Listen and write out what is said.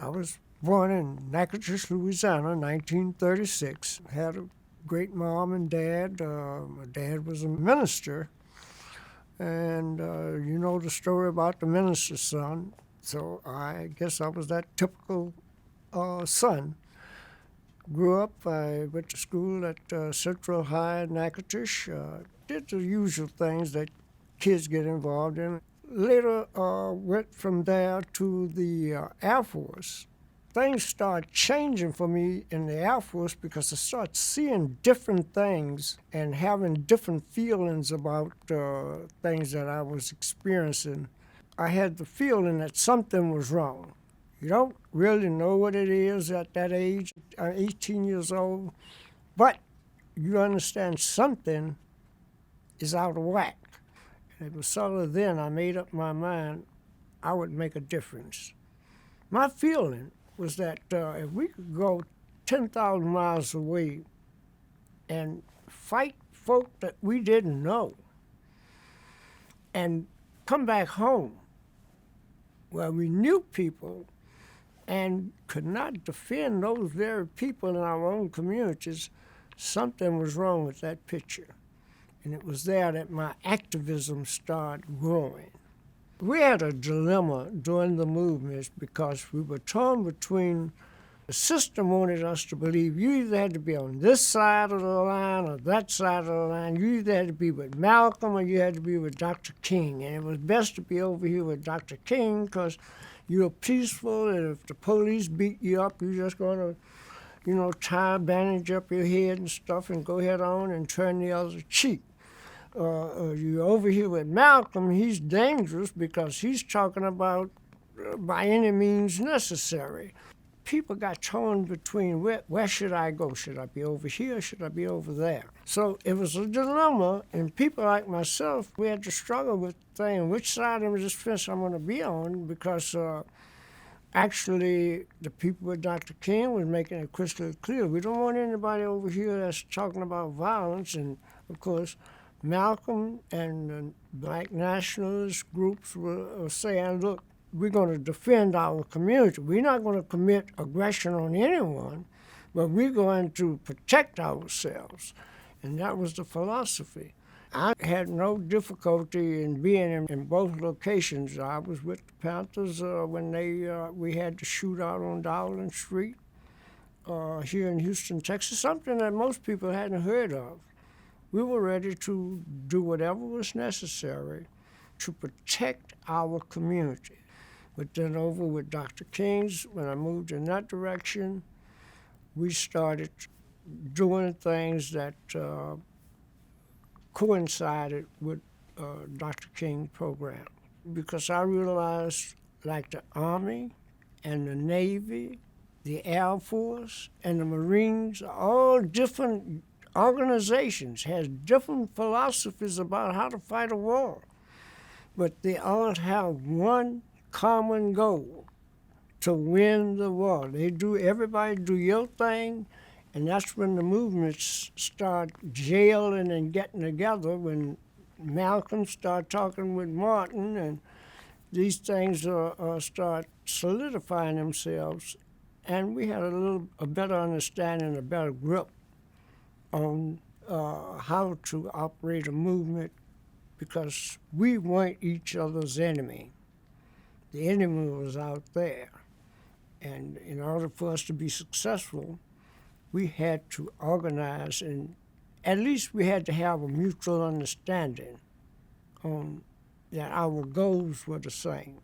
I was born in Natchitoches, Louisiana, 1936. Had a great mom and dad. My dad was a minister, and you know the story about the minister's son. So I guess I was that typical son. Grew up, I went to school at Central High in Natchitoches. Did the usual things that kids get involved in. Later went from there to the Air Force. Things started changing for me in the Air Force because I started seeing different things and having different feelings about things that I was experiencing. I had the feeling that something was wrong. You don't really know what it is at that age, 18 years old, but you understand something is out of whack. And it was sort of then I made up my mind I would make a difference. My feeling was that if we could go 10,000 miles away and fight folk that we didn't know and come back home where we knew people and could not defend those very people in our own communities, something was wrong with that picture. And it was there that my activism started growing. We had a dilemma during the movements because we were torn between the system wanted us to believe you either had to be on this side of the line or that side of the line. You either had to be with Malcolm or you had to be with Dr. King. And it was best to be over here with Dr. King because you're peaceful, and if the police beat you up, you're just going to, tie a bandage up your head and stuff and go head on and turn the other cheek. You're over here with Malcolm, he's dangerous because he's talking about by any means necessary. People got torn between where should I go? Should I be over here? Should I be over there? So it was a dilemma, and people like myself, we had to struggle with saying which side of this fence I'm going to be on because actually the people with Dr. King was making it crystal clear. We don't want anybody over here that's talking about violence, and of course Malcolm and the black nationalist groups were saying, look, we're going to defend our community. We're not going to commit aggression on anyone, but we're going to protect ourselves. And that was the philosophy. I had no difficulty in being in both locations. I was with the Panthers when we had the shootout on Dowling Street here in Houston, Texas, something that most people hadn't heard of. We were ready to do whatever was necessary to protect our community. But then over with Dr. King's, when I moved in that direction, we started doing things that coincided with Dr. King's program. Because I realized, like the Army and the Navy, the Air Force, and the Marines, all different organizations, has different philosophies about how to fight a war. But they all have one common goal, to win the war. Everybody do your thing, and that's when the movements start gelling and getting together, when Malcolm started talking with Martin, and these things start solidifying themselves, and we had a better understanding, a better grip on how to operate a movement, because we weren't each other's enemy. The enemy was out there. And in order for us to be successful, we had to organize, and at least we had to have a mutual understanding that our goals were the same.